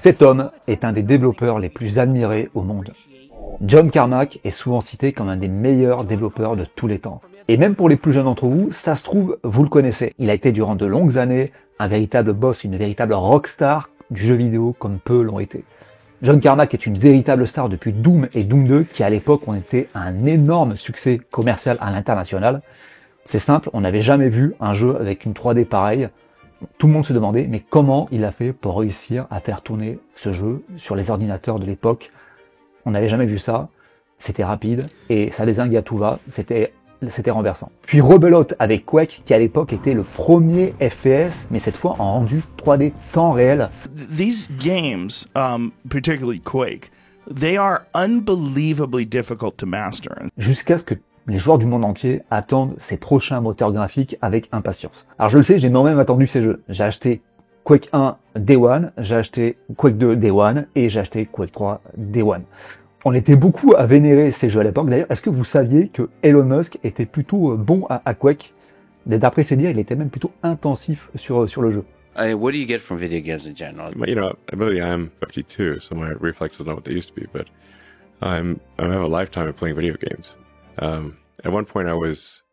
Cet homme est un des développeurs les plus admirés au monde. John Carmack est souvent cité comme un des meilleurs développeurs de tous les temps. Et même pour les plus jeunes d'entre vous, ça se trouve, vous le connaissez. Il a été durant de longues années un véritable boss, une véritable rockstar du jeu vidéo comme peu l'ont été. John Carmack est une véritable star depuis Doom et Doom 2 qui à l'époque ont été un énorme succès commercial à l'international. C'est simple, on n'avait jamais vu un jeu avec une 3D pareille. Tout le monde se demandait mais comment il a fait pour réussir à faire tourner ce jeu sur les ordinateurs de l'époque. On n'avait jamais vu ça, c'était rapide et ça dézinguait à tout va, c'était renversant. Puis rebelote avec Quake qui à l'époque était le premier FPS, mais cette fois en rendu 3D temps réel. These games, particularly Quake, they are unbelievably difficult to master. Jusqu'à ce que les joueurs du monde entier attendent ces prochains moteurs graphiques avec impatience. Alors je le sais, j'ai moi-même attendu ces jeux. J'ai acheté Quake 1 Day One, j'ai acheté Quake 2 Day One et j'ai acheté Quake 3 Day One. On était beaucoup à vénérer ces jeux à l'époque. D'ailleurs, est-ce que vous saviez que Elon Musk était plutôt bon à Quake? D'après ses dires, il était même plutôt intensif sur le jeu. What do you get from video games in general? You know, admittedly, I'm 52, so my reflexes are not what they used to be, but I have a lifetime of playing video games. At one point, I was,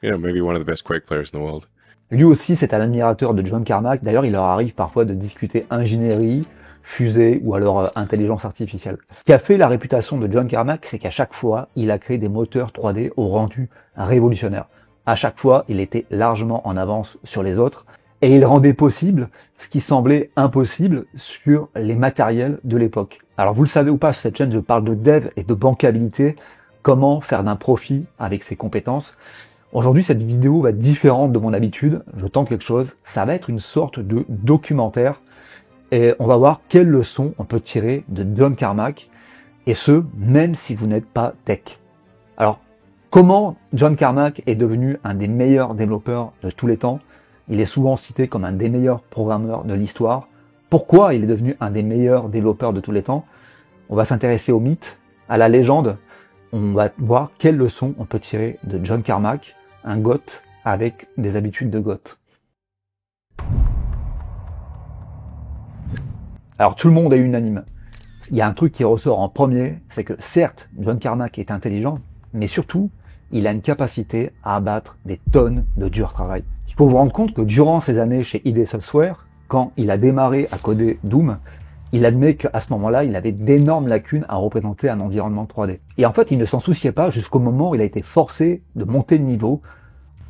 maybe one of the best Quake players in the world. Lui aussi, c'est un admirateur de John Carmack. D'ailleurs, il leur arrive parfois de discuter ingénierie, fusée ou alors intelligence artificielle. Ce qui a fait la réputation de John Carmack, c'est qu'à chaque fois, il a créé des moteurs 3D au rendu révolutionnaire. À chaque fois, il était largement en avance sur les autres et il rendait possible ce qui semblait impossible sur les matériels de l'époque. Alors vous le savez ou pas, sur cette chaîne, je parle de dev et de bankabilité, comment faire d'un profit avec ses compétences. Aujourd'hui, cette vidéo va être différente de mon habitude. Je tente quelque chose. Ça va être une sorte de documentaire. Et on va voir quelles leçons on peut tirer de John Carmack. Et ce, même si vous n'êtes pas tech. Alors, comment John Carmack est devenu un des meilleurs développeurs de tous les temps? Il est souvent cité comme un des meilleurs programmeurs de l'histoire. Pourquoi il est devenu un des meilleurs développeurs de tous les temps? On va s'intéresser au mythe, à la légende. On va voir quelles leçons on peut tirer de John Carmack, un goth avec des habitudes de goth. Alors tout le monde est unanime. Il y a un truc qui ressort en premier, c'est que certes, John Carmack est intelligent, mais surtout, il a une capacité à abattre des tonnes de dur travail. Il faut vous rendre compte que durant ces années chez ID Software, quand il a démarré à coder Doom, il admet qu'à ce moment-là, il avait d'énormes lacunes à représenter un environnement 3D. Et en fait, il ne s'en souciait pas jusqu'au moment où il a été forcé de monter de niveau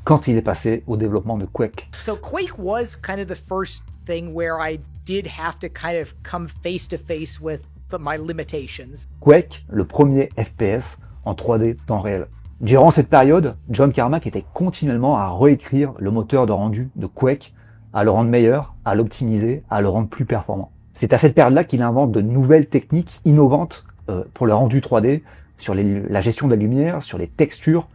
quand il est passé au développement de Quake. So Quake was kind of the first thing where I did have to kind of come face to face with my limitations. Quake, le premier FPS en 3D temps réel. Durant cette période, John Carmack était continuellement à réécrire le moteur de rendu de Quake, à le rendre meilleur, à l'optimiser, à le rendre plus performant. C'est à cette période-là qu'il invente de nouvelles techniques innovantes pour le rendu 3D, sur la gestion de la lumière, sur les textures,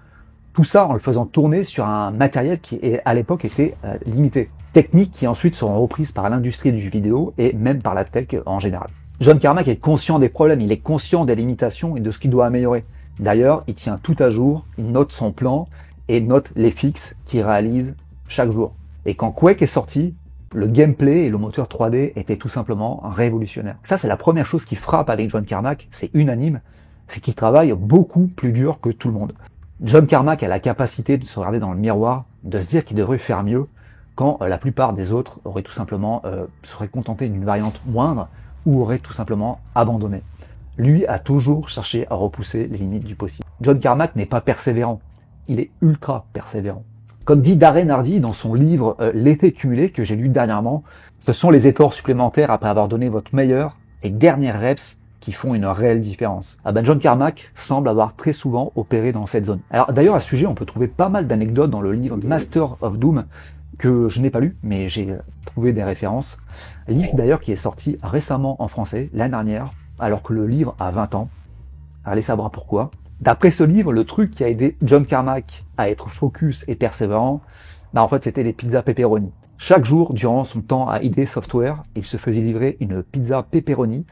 tout ça en le faisant tourner sur un matériel qui à l'époque était limité. Techniques qui ensuite seront reprises par l'industrie du jeu vidéo et même par la tech en général. John Carmack est conscient des problèmes, il est conscient des limitations et de ce qu'il doit améliorer. D'ailleurs, il tient tout à jour, il note son plan et note les fixes qu'il réalise chaque jour. Et quand Quake est sorti, le gameplay et le moteur 3D étaient tout simplement révolutionnaires. Ça, c'est la première chose qui frappe avec John Carmack, c'est unanime, c'est qu'il travaille beaucoup plus dur que tout le monde. John Carmack a la capacité de se regarder dans le miroir, de se dire qu'il devrait faire mieux, quand la plupart des autres auraient tout simplement seraient contentés d'une variante moindre ou auraient tout simplement abandonné. Lui a toujours cherché à repousser les limites du possible. John Carmack n'est pas persévérant, il est ultra persévérant. Comme dit Darren Hardy dans son livre L'effet cumulé que j'ai lu dernièrement, ce sont les efforts supplémentaires après avoir donné votre meilleur et dernières reps qui font une réelle différence. John Carmack semble avoir très souvent opéré dans cette zone. Alors d'ailleurs à ce sujet, on peut trouver pas mal d'anecdotes dans le livre Master of Doom, que je n'ai pas lu, mais j'ai trouvé des références. Livre d'ailleurs qui est sorti récemment en français, l'année dernière, alors que le livre a 20 ans. Allez savoir pourquoi. D'après ce livre, le truc qui a aidé John Carmack à être focus et persévérant, en fait c'était les pizzas pepperoni. Chaque jour, durant son temps à ID Software, il se faisait livrer une pizza pepperoni,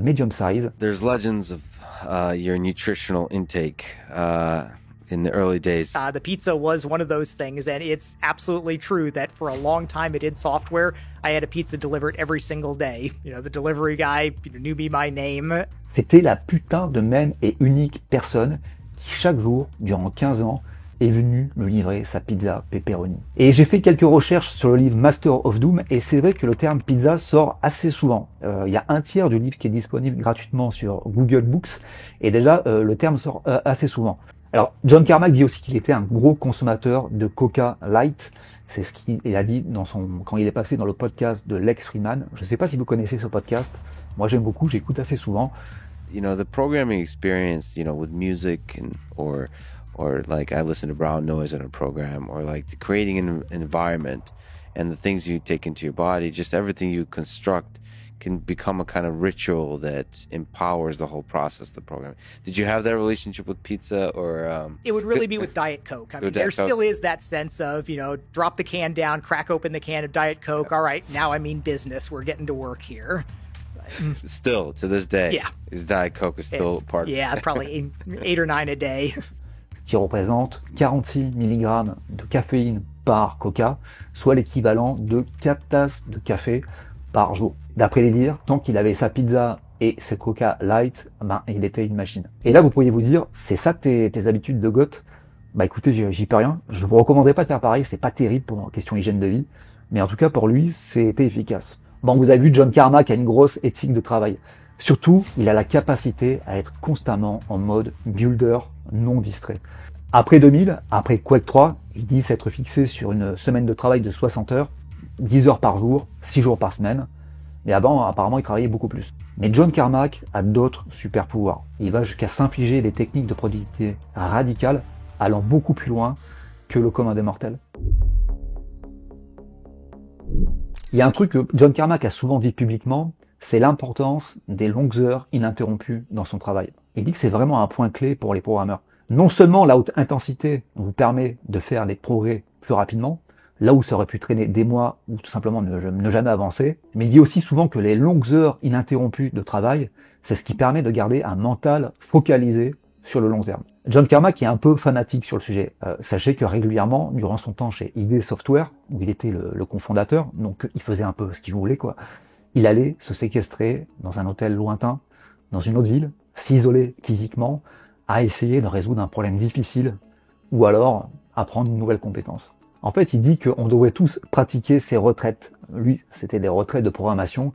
medium size. There's legends of your nutritional intake. in the early days. The pizza was one of those things, and it's absolutely true that for a long time at id Software, I had a pizza delivered every single day. You know, the delivery guy knew me by name. C'était la putain de même et unique personne qui chaque jour, durant 15 ans, est venu me livrer sa pizza pepperoni. Et j'ai fait quelques recherches sur le livre Master of Doom, et c'est vrai que le terme pizza sort assez souvent. Il y a un tiers du livre qui est disponible gratuitement sur Google Books, et déjà le terme sort assez souvent. Alors, John Carmack dit aussi qu'il était un gros consommateur de Coca Light. C'est ce qu'il a dit quand il est passé dans le podcast de Lex Fridman. Je ne sais pas si vous connaissez ce podcast. Moi, j'aime beaucoup, j'écoute assez souvent. You know, the programming experience, you know, with music or like I listen to brown noise in a program, or like creating an environment and the things you take into your body, just everything you construct can become a kind of ritual that empowers the whole process of the program. Did you have that relationship with pizza, or it would really be with Diet Coke. I mean, there still is that sense of, you know, drop the can down, crack open the can of Diet Coke. All right, now I mean business. We're getting to work here. Still, to this day, yeah, is Diet Coke is still part? Yeah, probably 8 or 9 a day. Ce qui représente 46 mg de caféine par Coca, soit l'équivalent de 4 tasses de café par jour. D'après les dires, tant qu'il avait sa pizza et ses Coca Light, il était une machine. Et là, vous pourriez vous dire, c'est ça tes habitudes de goth? Bah écoutez, j'y peux rien. Je vous recommanderais pas de faire pareil, c'est pas terrible pour question hygiène de vie. Mais en tout cas, pour lui, c'était efficace. Bon, vous avez vu, John Carmack a une grosse éthique de travail. Surtout, il a la capacité à être constamment en mode builder non distrait. Après 2000, après Quake 3, il dit s'être fixé sur une semaine de travail de 60 heures, 10 heures par jour, 6 jours par semaine. Mais avant, apparemment, il travaillait beaucoup plus. Mais John Carmack a d'autres super pouvoirs. Il va jusqu'à s'infliger des techniques de productivité radicales, allant beaucoup plus loin que le commun des mortels. Il y a un truc que John Carmack a souvent dit publiquement, c'est l'importance des longues heures ininterrompues dans son travail. Il dit que c'est vraiment un point clé pour les programmeurs. Non seulement la haute intensité vous permet de faire des progrès plus rapidement, là où ça aurait pu traîner des mois ou tout simplement ne jamais avancer, mais il dit aussi souvent que les longues heures ininterrompues de travail, c'est ce qui permet de garder un mental focalisé sur le long terme. John Carmack est un peu fanatique sur le sujet. Sachez que régulièrement, durant son temps chez id Software, où il était le cofondateur, donc il faisait un peu ce qu'il voulait, quoi, il allait se séquestrer dans un hôtel lointain, dans une autre ville, s'isoler physiquement, à essayer de résoudre un problème difficile, ou alors apprendre une nouvelle compétence. En fait, il dit qu'on devrait tous pratiquer ces retraites. Lui, c'était des retraites de programmation.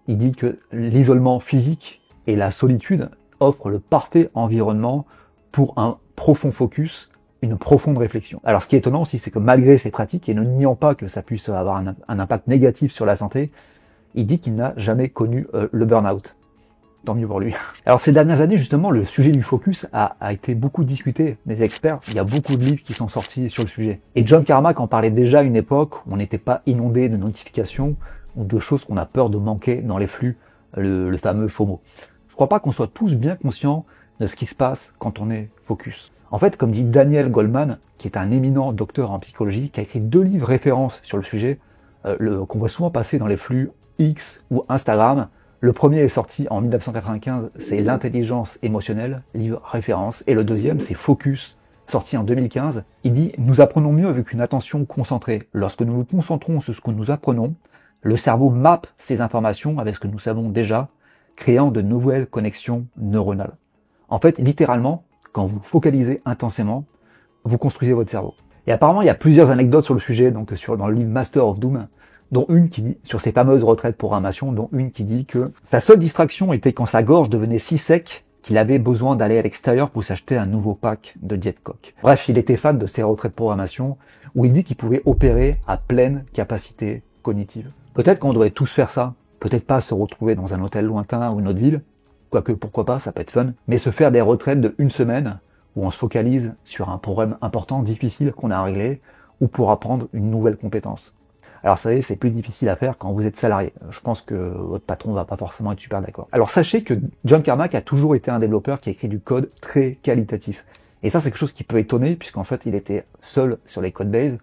Il dit que l'isolement physique et la solitude offrent le parfait environnement pour un profond focus, une profonde réflexion. Alors ce qui est étonnant aussi, c'est que malgré ces pratiques, et ne niant pas que ça puisse avoir un impact négatif sur la santé, il dit qu'il n'a jamais connu le burn-out. Tant mieux pour lui. Alors ces dernières années, justement, le sujet du focus a été beaucoup discuté des experts. Il y a beaucoup de livres qui sont sortis sur le sujet. Et John Carmack en parlait déjà à une époque où on n'était pas inondé de notifications ou de choses qu'on a peur de manquer dans les flux, le fameux FOMO. Je crois pas qu'on soit tous bien conscients de ce qui se passe quand on est focus. En fait, comme dit Daniel Goleman, qui est un éminent docteur en psychologie, qui a écrit 2 livres références sur le sujet, qu'on voit souvent passer dans les flux X ou Instagram. Le premier est sorti en 1995, c'est L'intelligence émotionnelle, livre référence, et le deuxième, c'est Focus, sorti en 2015. Il dit « Nous apprenons mieux avec une attention concentrée. Lorsque nous nous concentrons sur ce que nous apprenons, le cerveau mappe ces informations avec ce que nous savons déjà, créant de nouvelles connexions neuronales. » En fait, littéralement, quand vous focalisez intensément, vous construisez votre cerveau. Et apparemment, il y a plusieurs anecdotes sur le sujet, donc dans le livre Master of Doom, dont une qui dit, sur ces fameuses retraites de programmation, dont une qui dit que sa seule distraction était quand sa gorge devenait si sec qu'il avait besoin d'aller à l'extérieur pour s'acheter un nouveau pack de Diet Coke. Bref, il était fan de ces retraites de programmation où il dit qu'il pouvait opérer à pleine capacité cognitive. Peut-être qu'on devrait tous faire ça, peut-être pas se retrouver dans un hôtel lointain ou une autre ville, quoique pourquoi pas, ça peut être fun, mais se faire des retraites de 1 semaine où on se focalise sur un problème important, difficile qu'on a à régler, ou pour apprendre une nouvelle compétence. Alors, vous savez, c'est plus difficile à faire quand vous êtes salarié. Je pense que votre patron va pas forcément être super d'accord. Alors, sachez que John Carmack a toujours été un développeur qui a écrit du code très qualitatif. Et ça, c'est quelque chose qui peut étonner, puisqu'en fait, il était seul sur les codebases.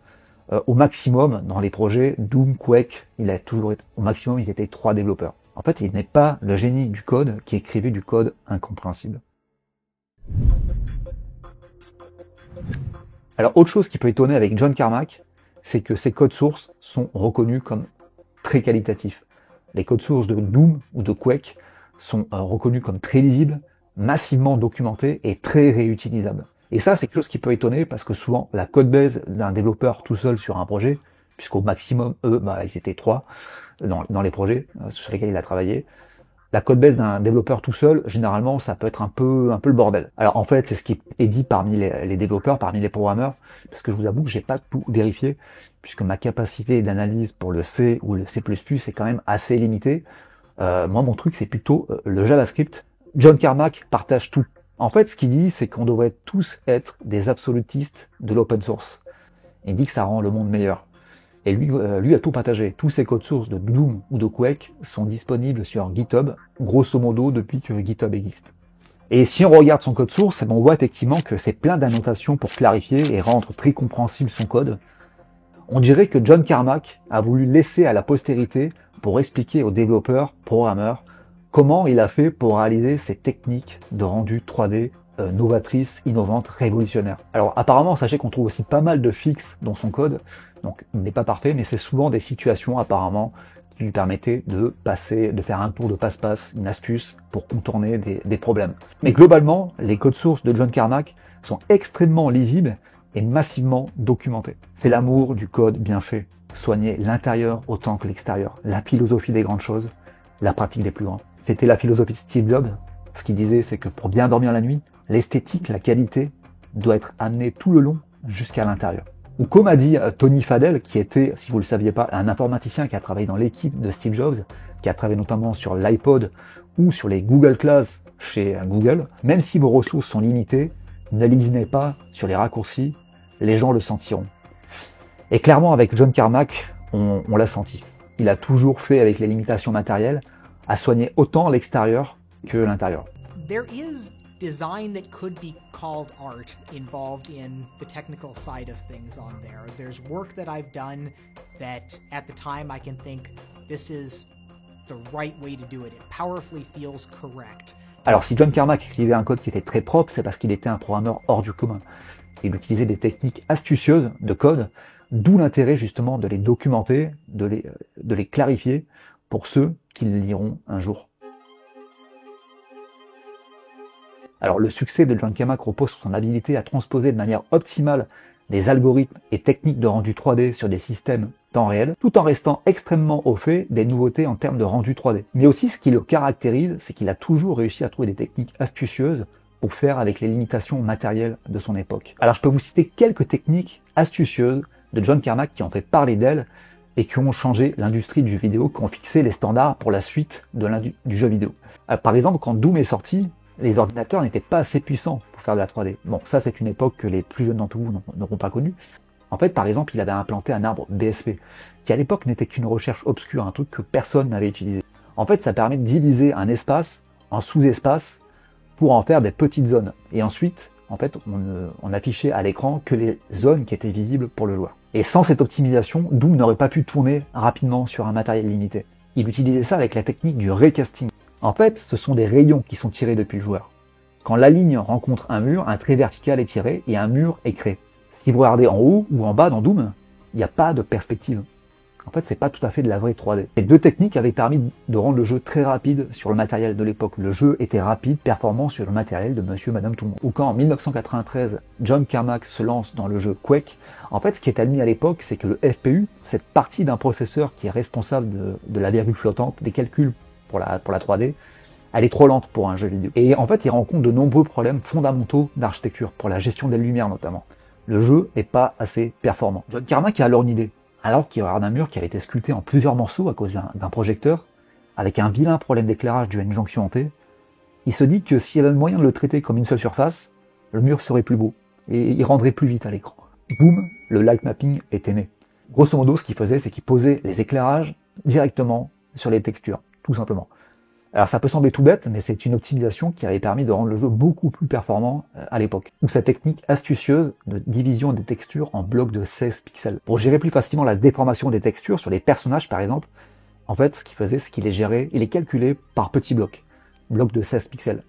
Au maximum, dans les projets Doom, Quake, au maximum, ils étaient 3 développeurs. En fait, il n'est pas le génie du code qui écrivait du code incompréhensible. Alors autre chose qui peut étonner avec John Carmack, c'est que ses codes sources sont reconnus comme très qualitatifs. Les codes sources de Doom ou de Quake sont reconnus comme très lisibles, massivement documentés et très réutilisables. Et ça, c'est quelque chose qui peut étonner parce que souvent, la code base d'un développeur tout seul sur un projet, puisqu'au maximum, ils étaient 3 dans les projets sur lesquels il a travaillé, la code base d'un développeur tout seul, généralement, ça peut être un peu le bordel. Alors en fait, c'est ce qui est dit parmi les développeurs, parmi les programmeurs, parce que je vous avoue que j'ai pas tout vérifié, puisque ma capacité d'analyse pour le C ou le C++ est quand même assez limitée. Moi, mon truc, c'est plutôt le JavaScript. John Carmack partage tout. En fait, ce qu'il dit, c'est qu'on devrait tous être des absolutistes de l'open source. Il dit que ça rend le monde meilleur. Et lui a tout partagé. Tous ses codes sources de Doom ou de Quake sont disponibles sur GitHub, grosso modo depuis que GitHub existe. Et si on regarde son code source, on voit effectivement que c'est plein d'annotations pour clarifier et rendre très compréhensible son code. On dirait que John Carmack a voulu laisser à la postérité pour expliquer aux développeurs, programmeurs, comment il a fait pour réaliser ces techniques de rendu 3D novatrices, innovantes, révolutionnaires. Alors apparemment, sachez qu'on trouve aussi pas mal de fixes dans son code, donc il n'est pas parfait, mais c'est souvent des situations apparemment qui lui permettaient de faire un tour de passe-passe, une astuce pour contourner des problèmes. Mais globalement, les codes sources de John Carmack sont extrêmement lisibles et massivement documentés. C'est l'amour du code bien fait, soigner l'intérieur autant que l'extérieur, la philosophie des grandes choses, la pratique des plus grands. C'était la philosophie de Steve Jobs. Ce qu'il disait, c'est que pour bien dormir la nuit, l'esthétique, la qualité, doit être amenée tout le long jusqu'à l'intérieur. Ou comme a dit Tony Fadell, qui était, si vous ne le saviez pas, un informaticien qui a travaillé dans l'équipe de Steve Jobs, qui a travaillé notamment sur l'iPod ou sur les Google Class chez Google, même si vos ressources sont limitées, ne lésinez pas sur les raccourcis, les gens le sentiront. Et clairement, avec John Carmack, on l'a senti. Il a toujours fait avec les limitations matérielles, à soigner autant l'extérieur que l'intérieur. There is design that could be called art involved in the technical side of things on there. There's work that I've done that at the time I can think this is the right way to do it. It powerfully feels correct. Alors si John Carmack écrivait un code qui était très propre, c'est parce qu'il était un programmeur hors du commun. Il utilisait des techniques astucieuses de code, d'où l'intérêt justement de les documenter, de les clarifier pour ceux qui le liront un jour. Alors le succès de John Carmack repose sur son habilité à transposer de manière optimale des algorithmes et techniques de rendu 3D sur des systèmes temps réel, tout en restant extrêmement au fait des nouveautés en termes de rendu 3D. Mais aussi ce qui le caractérise, c'est qu'il a toujours réussi à trouver des techniques astucieuses pour faire avec les limitations matérielles de son époque. Alors je peux vous citer quelques techniques astucieuses de John Carmack qui ont fait parler d'elle et qui ont changé l'industrie du jeu vidéo, qui ont fixé les standards pour la suite du jeu vidéo. Par exemple, quand Doom est sorti, les ordinateurs n'étaient pas assez puissants pour faire de la 3D. Bon, ça c'est une époque que les plus jeunes d'entre vous n'auront pas connue. En fait, par exemple, il avait implanté un arbre BSP, qui à l'époque n'était qu'une recherche obscure, un truc que personne n'avait utilisé. En fait, ça permet de diviser un espace en sous-espaces pour en faire des petites zones. Et ensuite, en fait, on affichait à l'écran que les zones qui étaient visibles pour le joueur. Et sans cette optimisation, Doom n'aurait pas pu tourner rapidement sur un matériel limité. Il utilisait ça avec la technique du raycasting. En fait, ce sont des rayons qui sont tirés depuis le joueur. Quand la ligne rencontre un mur, un trait vertical est tiré et un mur est créé. Si vous regardez en haut ou en bas dans Doom, il n'y a pas de perspective. En fait, c'est pas tout à fait de la vraie 3D. Ces deux techniques avaient permis de rendre le jeu très rapide sur le matériel de l'époque. Le jeu était rapide, performant sur le matériel de monsieur, madame, tout le monde. Ou quand en 1993, John Carmack se lance dans le jeu Quake, en fait, ce qui est admis à l'époque, c'est que le FPU, cette partie d'un processeur qui est responsable de la virgule flottante, des calculs pour la 3D, elle est trop lente pour un jeu vidéo. Et en fait, il rencontre de nombreux problèmes fondamentaux d'architecture, pour la gestion des lumières notamment. Le jeu n'est pas assez performant. John Carmack a alors une idée. Alors qu'il regarde un mur qui avait été sculpté en plusieurs morceaux à cause d'un projecteur, avec un vilain problème d'éclairage dû à une jonction hantée, il se dit que s'il y avait le moyen de le traiter comme une seule surface, le mur serait plus beau, et il rendrait plus vite à l'écran. Boum, le light mapping était né. Grosso modo, ce qu'il faisait, c'est qu'il posait les éclairages directement sur les textures, tout simplement. Alors ça peut sembler tout bête, mais c'est une optimisation qui avait permis de rendre le jeu beaucoup plus performant à l'époque. Ou sa technique astucieuse de division des textures en blocs de 16 pixels. Pour gérer plus facilement la déformation des textures sur les personnages par exemple, en fait ce qu'il faisait c'est qu'il les calculait par petits blocs. Blocs de 16 pixels.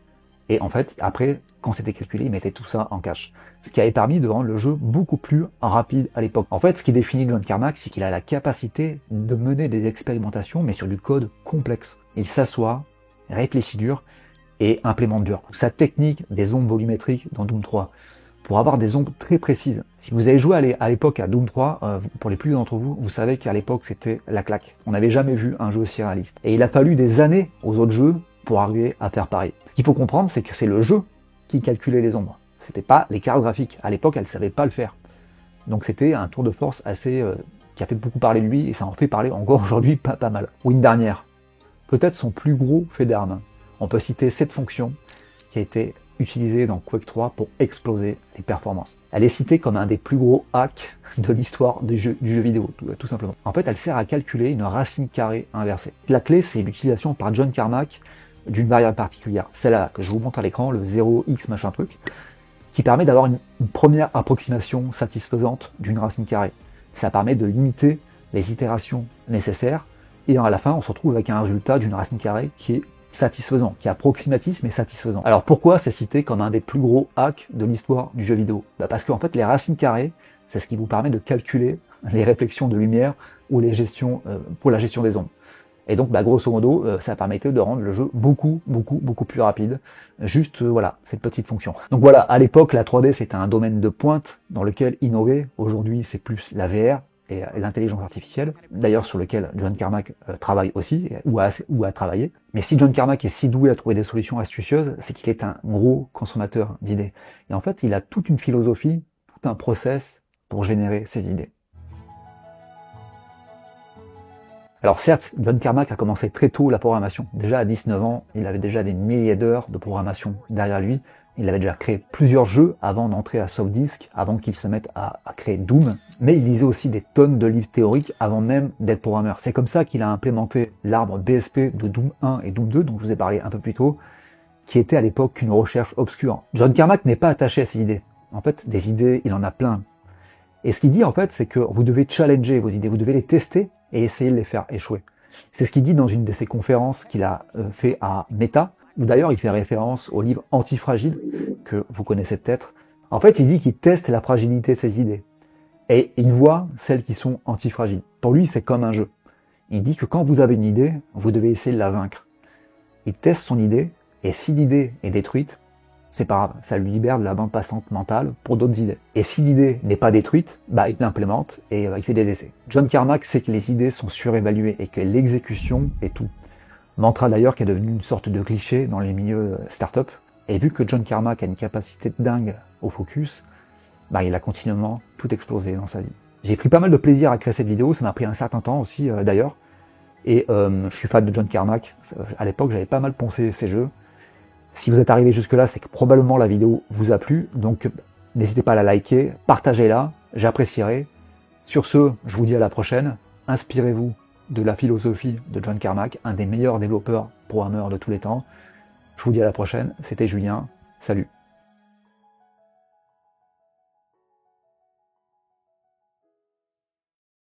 Et en fait, après, quand c'était calculé, il mettait tout ça en cache. Ce qui avait permis de rendre le jeu beaucoup plus rapide à l'époque. En fait, ce qui définit John Carmack, c'est qu'il a la capacité de mener des expérimentations, mais sur du code complexe. Il s'assoit, réfléchit dur et implémente dur. Sa technique des ombres volumétriques dans Doom 3, pour avoir des ombres très précises. Si vous avez joué à l'époque à Doom 3, pour les plus d'entre vous, vous savez qu'à l'époque c'était la claque. On n'avait jamais vu un jeu aussi réaliste. Et il a fallu des années aux autres jeux pour arriver à faire pareil. Ce qu'il faut comprendre, c'est que c'est le jeu qui calculait les ombres. C'était pas les cartes graphiques. À l'époque, elles ne savaient pas le faire. Donc c'était un tour de force assez qui a fait beaucoup parler de lui, et ça en fait parler encore aujourd'hui pas mal. Ou une dernière, peut-être son plus gros fait d'armes. On peut citer cette fonction qui a été utilisée dans Quake 3 pour exploser les performances. Elle est citée comme un des plus gros hacks de l'histoire du jeu vidéo, tout simplement. En fait, elle sert à calculer une racine carrée inversée. La clé, c'est l'utilisation par John Carmack d'une variable particulière, celle-là que je vous montre à l'écran, le 0x machin truc, qui permet d'avoir une première approximation satisfaisante d'une racine carrée. Ça permet de limiter les itérations nécessaires, et à la fin, on se retrouve avec un résultat d'une racine carrée qui est satisfaisant, qui est approximatif mais satisfaisant. Alors pourquoi c'est cité comme un des plus gros hacks de l'histoire du jeu vidéo? Parce qu'en fait, les racines carrées, c'est ce qui vous permet de calculer les réflexions de lumière ou les gestions, pour la gestion des ombres. Et donc, grosso modo, ça permettait de rendre le jeu beaucoup plus rapide. Juste, voilà, cette petite fonction. Donc voilà, à l'époque, la 3D, c'était un domaine de pointe dans lequel innover. Aujourd'hui, c'est plus la VR et l'intelligence artificielle. D'ailleurs, sur lequel John Carmack travaille aussi, ou a travaillé. Mais si John Carmack est si doué à trouver des solutions astucieuses, c'est qu'il est un gros consommateur d'idées. Et en fait, il a toute une philosophie, tout un process pour générer ses idées. Alors certes, John Carmack a commencé très tôt la programmation. Déjà à 19 ans, il avait déjà des milliers d'heures de programmation derrière lui. Il avait déjà créé plusieurs jeux avant d'entrer à Softdisk, avant qu'il se mette à créer Doom. Mais il lisait aussi des tonnes de livres théoriques avant même d'être programmeur. C'est comme ça qu'il a implémenté l'arbre BSP de Doom 1 et Doom 2, dont je vous ai parlé un peu plus tôt, qui était à l'époque qu'une recherche obscure. John Carmack n'est pas attaché à ses idées. En fait, des idées, il en a plein. Et ce qu'il dit en fait, c'est que vous devez challenger vos idées, vous devez les tester et essayer de les faire échouer. C'est ce qu'il dit dans une de ses conférences qu'il a fait à Meta, où d'ailleurs il fait référence au livre Antifragile, que vous connaissez peut-être. En fait, il dit qu'il teste la fragilité de ses idées. Et il voit celles qui sont antifragiles. Pour lui, c'est comme un jeu. Il dit que quand vous avez une idée, vous devez essayer de la vaincre. Il teste son idée, et si l'idée est détruite, c'est pas grave, ça lui libère de la bande passante mentale pour d'autres idées. Et si l'idée n'est pas détruite, il l'implémente et il fait des essais. John Carmack sait que les idées sont surévaluées et que l'exécution est tout. Mantra d'ailleurs qui est devenu une sorte de cliché dans les milieux start-up. Et vu que John Carmack a une capacité dingue au focus, il a continuellement tout explosé dans sa vie. J'ai pris pas mal de plaisir à créer cette vidéo, ça m'a pris un certain temps aussi d'ailleurs. Et je suis fan de John Carmack. À l'époque, j'avais pas mal poncé ses jeux. Si vous êtes arrivé jusque-là, c'est que probablement la vidéo vous a plu, donc n'hésitez pas à la liker, partagez-la, j'apprécierai. Sur ce, je vous dis à la prochaine, inspirez-vous de la philosophie de John Carmack, un des meilleurs développeurs programmeurs de tous les temps. Je vous dis à la prochaine, c'était Julien, salut.